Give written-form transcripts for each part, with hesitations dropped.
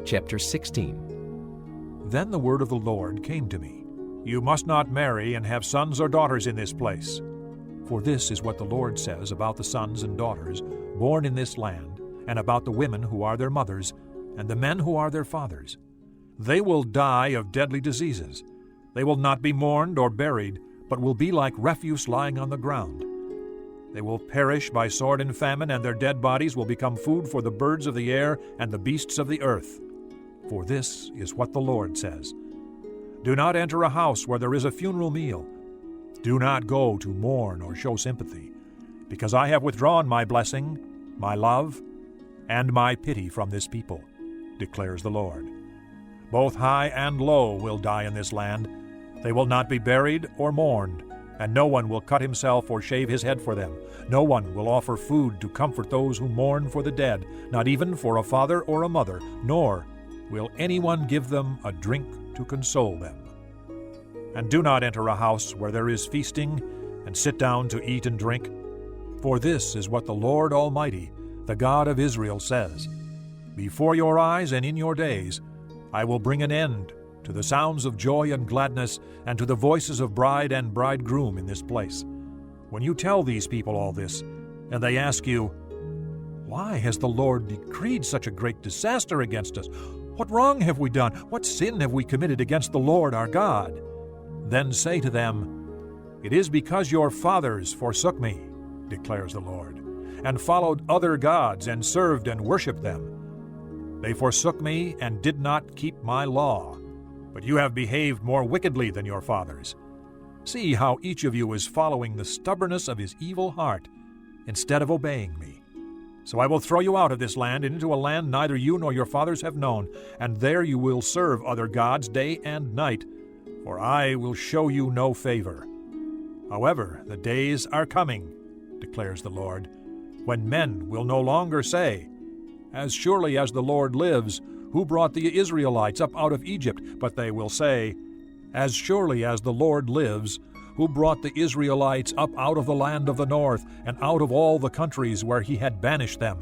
Chapter 16. Then the word of the Lord came to me. You must not marry and have sons or daughters in this place. For this is what the Lord says about the sons and daughters born in this land, and about the women who are their mothers, and the men who are their fathers. They will die of deadly diseases. They will not be mourned or buried, but will be like refuse lying on the ground. They will perish by sword and famine, and their dead bodies will become food for the birds of the air and the beasts of the earth. For this is what the Lord says. Do not enter a house where there is a funeral meal. Do not go to mourn or show sympathy, because I have withdrawn my blessing, my love, and my pity from this people, declares the Lord. Both high and low will die in this land. They will not be buried or mourned, and no one will cut himself or shave his head for them. No one will offer food to comfort those who mourn for the dead, not even for a father or a mother, nor will anyone give them a drink to console them. And do not enter a house where there is feasting, and sit down to eat and drink. For this is what the Lord Almighty, the God of Israel, says. Before your eyes and in your days, I will bring an end to the sounds of joy and gladness, and to the voices of bride and bridegroom in this place. When you tell these people all this, and they ask you, why has the Lord decreed such a great disaster against us? What wrong have we done? What sin have we committed against the Lord our God? Then say to them, it is because your fathers forsook me, declares the Lord, and followed other gods and served and worshipped them. They forsook me and did not keep my law, but you have behaved more wickedly than your fathers. See how each of you is following the stubbornness of his evil heart instead of obeying me. So I will throw you out of this land and into a land neither you nor your fathers have known, and there you will serve other gods day and night, for I will show you no favor. However, the days are coming, declares the Lord, when men will no longer say, as surely as the Lord lives, who brought the Israelites up out of Egypt, but they will say, as surely as the Lord lives, who brought the Israelites up out of the land of the north, and out of all the countries where he had banished them.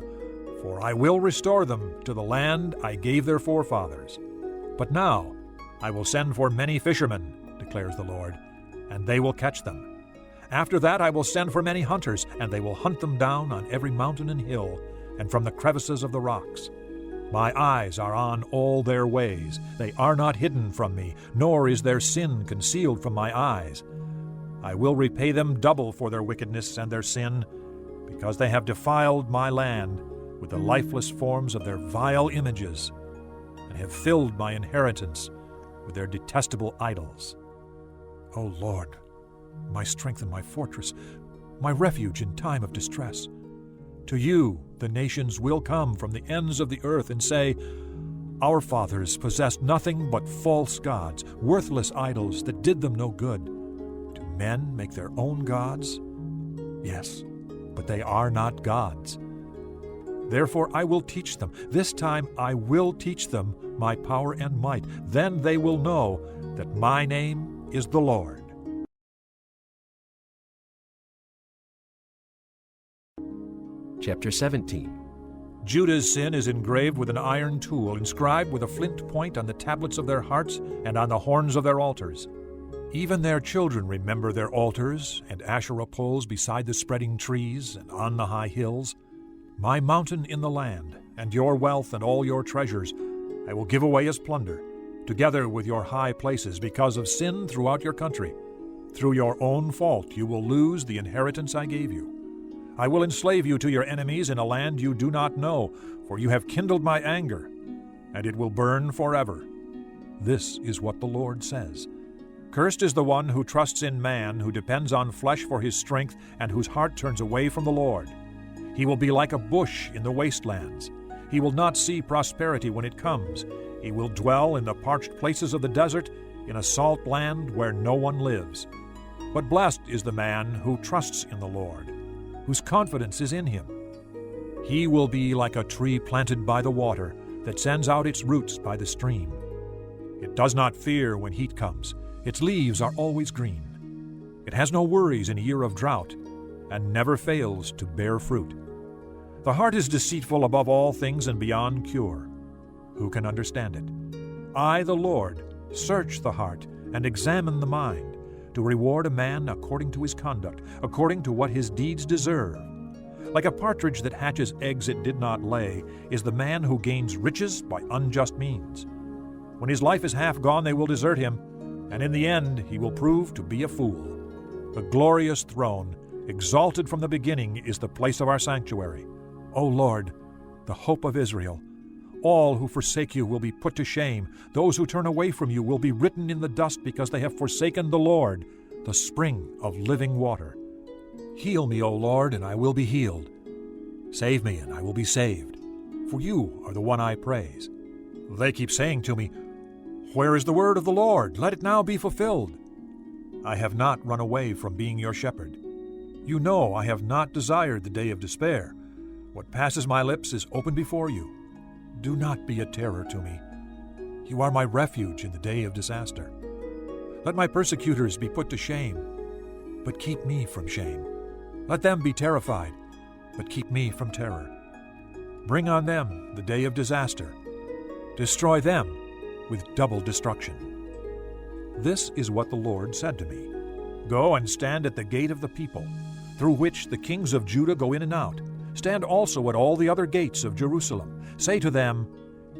For I will restore them to the land I gave their forefathers. But now I will send for many fishermen, declares the Lord, and they will catch them. After that I will send for many hunters, and they will hunt them down on every mountain and hill, and from the crevices of the rocks. My eyes are on all their ways. They are not hidden from me, nor is their sin concealed from my eyes. I will repay them double for their wickedness and their sin, because they have defiled my land with the lifeless forms of their vile images, and have filled my inheritance with their detestable idols. O Lord, my strength and my fortress, my refuge in time of distress. To you the nations will come from the ends of the earth and say, our fathers possessed nothing but false gods, worthless idols that did them no good. Do men make their own gods? Yes, but they are not gods. Therefore I will teach them. This time I will teach them my power and might. Then they will know that my name is the Lord. Chapter 17. Judah's sin is engraved with an iron tool, inscribed with a flint point on the tablets of their hearts and on the horns of their altars. Even their children remember their altars and Asherah poles beside the spreading trees and on the high hills. My mountain in the land, and your wealth and all your treasures, I will give away as plunder, together with your high places, because of sin throughout your country. Through your own fault you will lose the inheritance I gave you. I will enslave you to your enemies in a land you do not know, for you have kindled my anger, and it will burn forever. This is what the Lord says. Cursed is the one who trusts in man, who depends on flesh for his strength, and whose heart turns away from the Lord. He will be like a bush in the wastelands. He will not see prosperity when it comes. He will dwell in the parched places of the desert, in a salt land where no one lives. But blessed is the man who trusts in the Lord, whose confidence is in him. He will be like a tree planted by the water that sends out its roots by the stream. It does not fear when heat comes. Its leaves are always green. It has no worries in a year of drought, and never fails to bear fruit. The heart is deceitful above all things and beyond cure. who can understand it? I, the Lord, search the heart and examine the mind, to reward a man according to his conduct, according to what his deeds deserve. Like a partridge that hatches eggs it did not lay, is the man who gains riches by unjust means. When his life is half gone, they will desert him, and in the end he will prove to be a fool. The glorious throne, exalted from the beginning, is the place of our sanctuary. O Lord, the hope of Israel, all who forsake you will be put to shame. Those who turn away from you will be written in the dust because they have forsaken the Lord, the spring of living water. Heal me, O Lord, and I will be healed. Save me, and I will be saved. For you are the one I praise. They keep saying to me, Where is the word of the Lord? Let it now be fulfilled. I have not run away from being your shepherd. You know I have not desired the day of despair. What passes my lips is open before you. Do not be a terror to me. You are my refuge in the day of disaster. Let my persecutors be put to shame, but keep me from shame. Let them be terrified, but keep me from terror. Bring on them the day of disaster. Destroy them with double destruction. This is what the Lord said to me. Go and stand at the gate of the people, through which the kings of Judah go in and out. Stand also at all the other gates of Jerusalem. Say to them,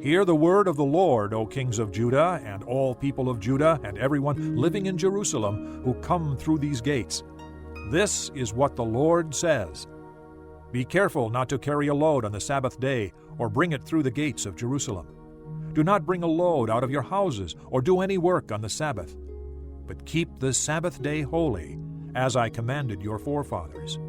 Hear the word of the Lord, O kings of Judah, and all people of Judah, and everyone living in Jerusalem who come through these gates. This is what the Lord says. Be careful not to carry a load on the Sabbath day, or bring it through the gates of Jerusalem. Do not bring a load out of your houses, or do any work on the Sabbath. But keep the Sabbath day holy, as I commanded your forefathers.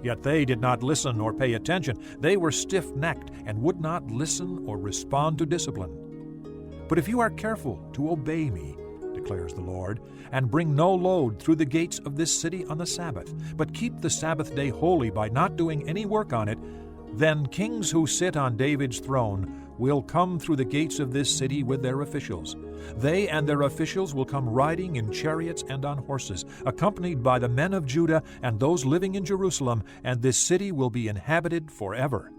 Yet they did not listen or pay attention. They were stiff-necked and would not listen or respond to discipline. But if you are careful to obey me, declares the Lord, and bring no load through the gates of this city on the Sabbath, but keep the Sabbath day holy by not doing any work on it, then kings who sit on David's throne will come through the gates of this city with their officials. They and their officials will come riding in chariots and on horses, accompanied by the men of Judah and those living in Jerusalem, and this city will be inhabited forever.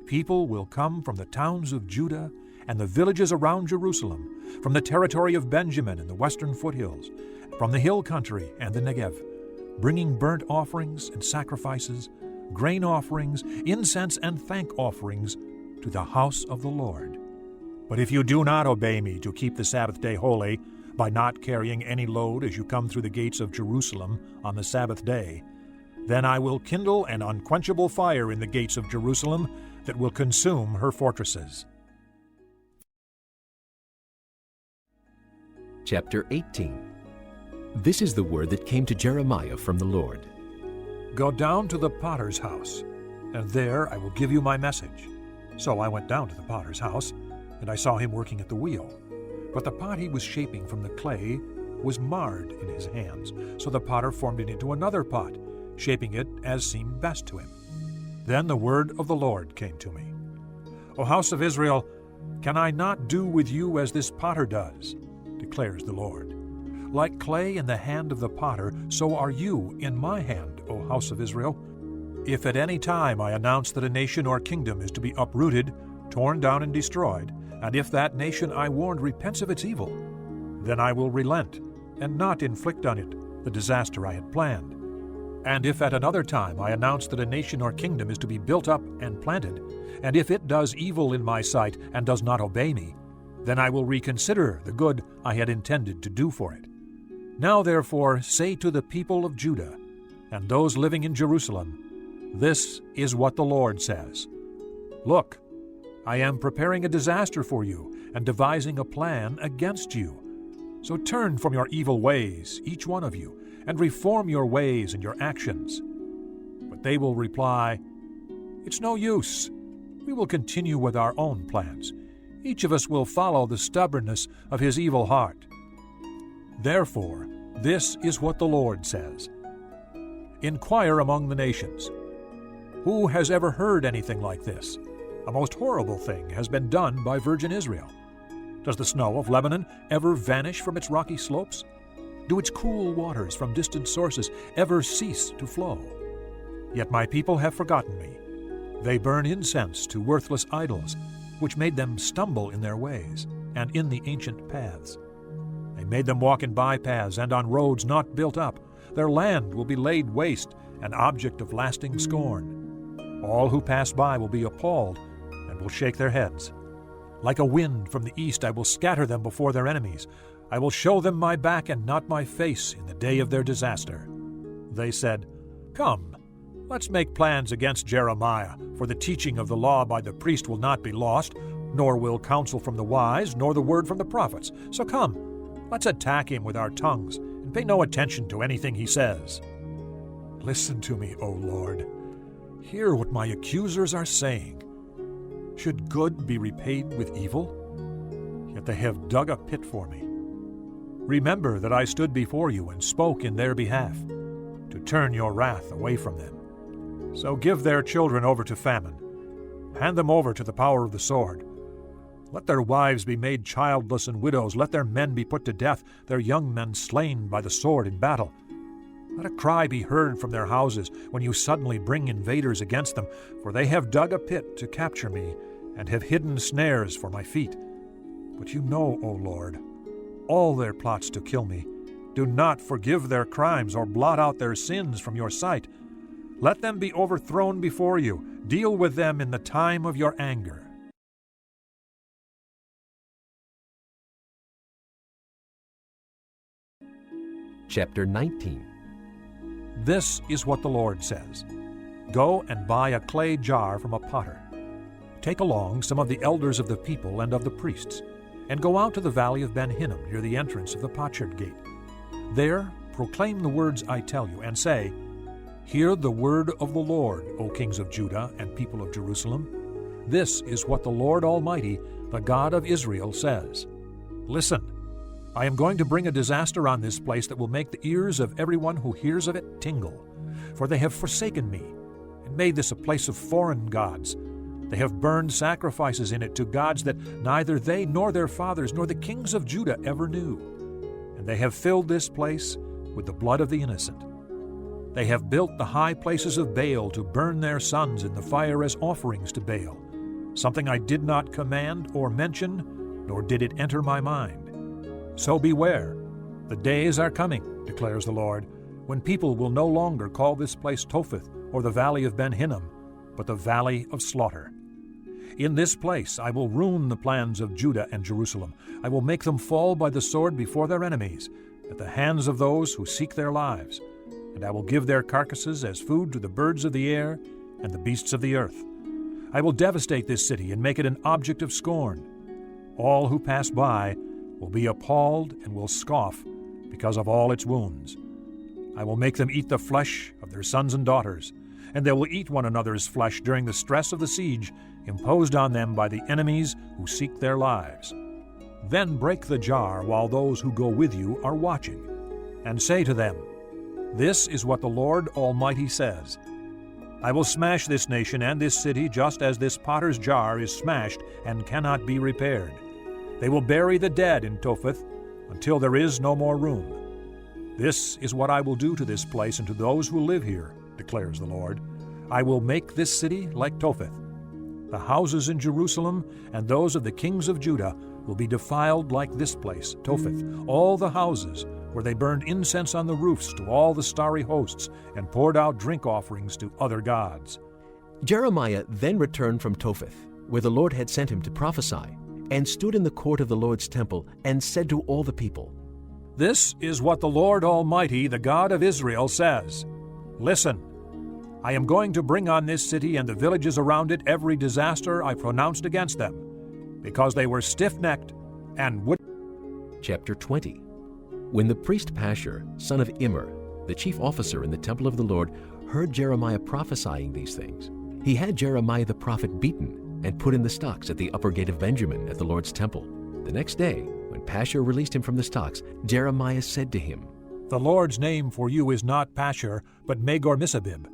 People will come from the towns of Judah and the villages around Jerusalem, from the territory of Benjamin and the western foothills, from the hill country and the Negev, bringing burnt offerings and sacrifices, grain offerings, incense and thank offerings to the house of the Lord. But if you do not obey me to keep the Sabbath day holy, by not carrying any load as you come through the gates of Jerusalem on the Sabbath day, then I will kindle an unquenchable fire in the gates of Jerusalem that will consume her fortresses. Chapter 18. This is the word that came to Jeremiah from the Lord. Go down to the potter's house, and there I will give you my message. So I went down to the potter's house, and I saw him working at the wheel. But the pot he was shaping from the clay was marred in his hands, so the potter formed it into another pot, shaping it as seemed best to him. Then the word of the Lord came to me. O house of Israel, can I not do with you as this potter does? Declares the Lord. Like clay in the hand of the potter, so are you in my hand, O house of Israel. If at any time I announce that a nation or kingdom is to be uprooted, torn down and destroyed, and if that nation I warned repents of its evil, then I will relent and not inflict on it the disaster I had planned. And if at another time I announce that a nation or kingdom is to be built up and planted, and if it does evil in my sight and does not obey me, then I will reconsider the good I had intended to do for it. Now therefore say to the people of Judah and those living in Jerusalem, this is what the Lord says. Look, I am preparing a disaster for you and devising a plan against you. So turn from your evil ways, each one of you, and reform your ways and your actions. But they will reply, It's no use. We will continue with our own plans. Each of us will follow the stubbornness of his evil heart. Therefore, this is what the Lord says. Inquire among the nations. Who has ever heard anything like this? A most horrible thing has been done by virgin Israel. Does the snow of Lebanon ever vanish from its rocky slopes? Do its cool waters from distant sources ever cease to flow? Yet my people have forgotten me. They burn incense to worthless idols. which made them stumble in their ways, and in the ancient paths. They made them walk in bypaths and on roads not built up. Their land will be laid waste, an object of lasting scorn. All who pass by will be appalled and will shake their heads. Like a wind from the east I will scatter them before their enemies. I will show them my back and not my face in the day of their disaster. They said, "Come, let's make plans against Jeremiah, for the teaching of the law by the priest will not be lost, nor will counsel from the wise, nor the word from the prophets. So come, let's attack him with our tongues, and pay no attention to anything he says." Listen to me, O Lord. Hear what my accusers are saying. Should good be repaid with evil? Yet they have dug a pit for me. Remember that I stood before you and spoke in their behalf, to turn your wrath away from them. So give their children over to famine. Hand them over to the power of the sword. Let their wives be made childless and widows. Let their men be put to death, their young men slain by the sword in battle. Let a cry be heard from their houses when you suddenly bring invaders against them, for they have dug a pit to capture me and have hidden snares for my feet. But you know, O Lord, all their plots to kill me. Do not forgive their crimes or blot out their sins from your sight. Let them be overthrown before you. Deal with them in the time of your anger. Chapter 19. This is what the Lord says. Go and buy a clay jar from a potter. Take along some of the elders of the people and of the priests, and go out to the valley of Ben Hinnom near the entrance of the potsherd gate. There proclaim the words I tell you, and say, Hear the word of the Lord, O kings of Judah and people of Jerusalem. This is what the Lord Almighty, the God of Israel, says. Listen, I am going to bring a disaster on this place that will make the ears of everyone who hears of it tingle. For they have forsaken me, and made this a place of foreign gods. They have burned sacrifices in it to gods that neither they nor their fathers nor the kings of Judah ever knew. And they have filled this place with the blood of the innocent. They have built the high places of Baal to burn their sons in the fire as offerings to Baal, something I did not command or mention, nor did it enter my mind. So beware, the days are coming, declares the Lord, when people will no longer call this place Topheth or the valley of Ben Hinnom, but the valley of slaughter. In this place I will ruin the plans of Judah and Jerusalem. I will make them fall by the sword before their enemies, at the hands of those who seek their lives. And I will give their carcasses as food to the birds of the air and the beasts of the earth. I will devastate this city and make it an object of scorn. All who pass by will be appalled and will scoff because of all its wounds. I will make them eat the flesh of their sons and daughters, and they will eat one another's flesh during the stress of the siege imposed on them by the enemies who seek their lives. Then break the jar while those who go with you are watching, and say to them, This is what the Lord Almighty says. I will smash this nation and this city just as this potter's jar is smashed and cannot be repaired. They will bury the dead in Topheth until there is no more room. This is what I will do to this place and to those who live here, declares the Lord. I will make this city like Topheth. The houses in Jerusalem and those of the kings of Judah will be defiled like this place, Topheth, all the houses where they burned incense on the roofs to all the starry hosts and poured out drink offerings to other gods. Jeremiah then returned from Topheth, where the Lord had sent him to prophesy, and stood in the court of the Lord's temple and said to all the people, This is what the Lord Almighty, the God of Israel, says. Listen, I am going to bring on this city and the villages around it every disaster I pronounced against them, because they were stiff-necked and would... Chapter 20. When the priest Pashur, son of Immer, the chief officer in the temple of the Lord, heard Jeremiah prophesying these things, he had Jeremiah the prophet beaten and put in the stocks at the upper gate of Benjamin at the Lord's temple. The next day, when Pashur released him from the stocks, Jeremiah said to him, The Lord's name for you is not Pashur, but Magor-Missabib,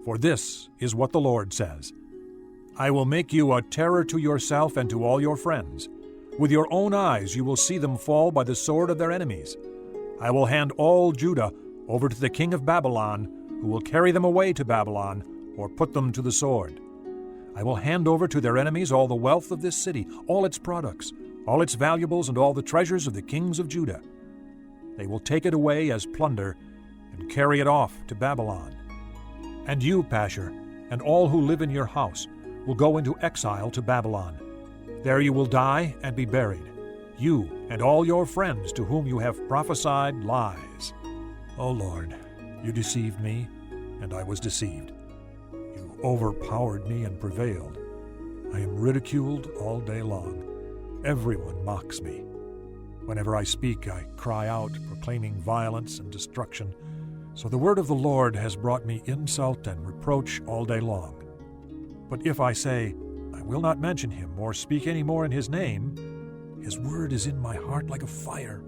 for this is what the Lord says. I will make you a terror to yourself and to all your friends. With your own eyes you will see them fall by the sword of their enemies. I will hand all Judah over to the king of Babylon, who will carry them away to Babylon or put them to the sword. I will hand over to their enemies all the wealth of this city, all its products, all its valuables, and all the treasures of the kings of Judah. They will take it away as plunder and carry it off to Babylon. And you, Pashur, and all who live in your house will go into exile to Babylon. There you will die and be buried, you and all your friends to whom you have prophesied lies. O Lord, you deceived me, and I was deceived. You overpowered me and prevailed. I am ridiculed all day long. Everyone mocks me. Whenever I speak, I cry out, proclaiming violence and destruction. So the word of the Lord has brought me insult and reproach all day long. But if I say, I will not mention him or speak any more in his name, his word is in my heart like a fire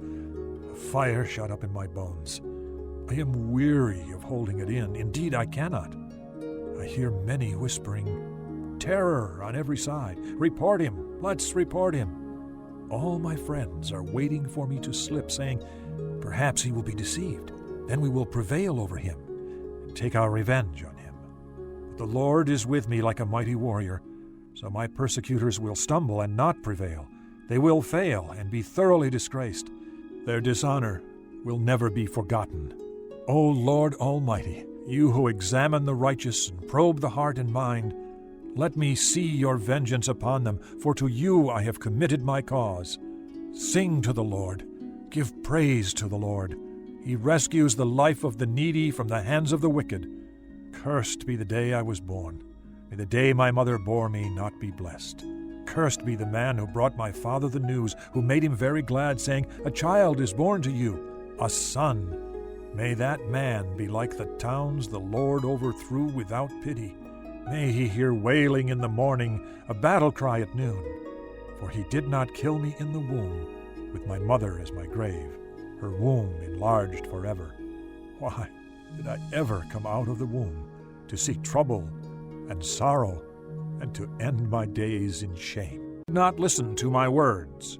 shut up in my bones. I am weary of holding it in. Indeed, I cannot. I hear many whispering, terror on every side. Report him. Let's report him. All my friends are waiting for me to slip, saying, perhaps he will be deceived. Then we will prevail over him and take our revenge on him. But the Lord is with me like a mighty warrior, so my persecutors will stumble and not prevail. They will fail and be thoroughly disgraced. Their dishonor will never be forgotten. O Lord Almighty, you who examine the righteous and probe the heart and mind, let me see your vengeance upon them, for to you I have committed my cause. Sing to the Lord. Give praise to the Lord. He rescues the life of the needy from the hands of the wicked. Cursed be the day I was born. May the day my mother bore me not be blessed. Cursed be the man who brought my father the news, who made him very glad, saying, a child is born to you, a son. May that man be like the towns the Lord overthrew without pity. May he hear wailing in the morning, a battle cry at noon. For he did not kill me in the womb, with my mother as my grave, her womb enlarged forever. Why did I ever come out of the womb to see trouble and sorrow, and to end my days in shame? Do not listen to my words.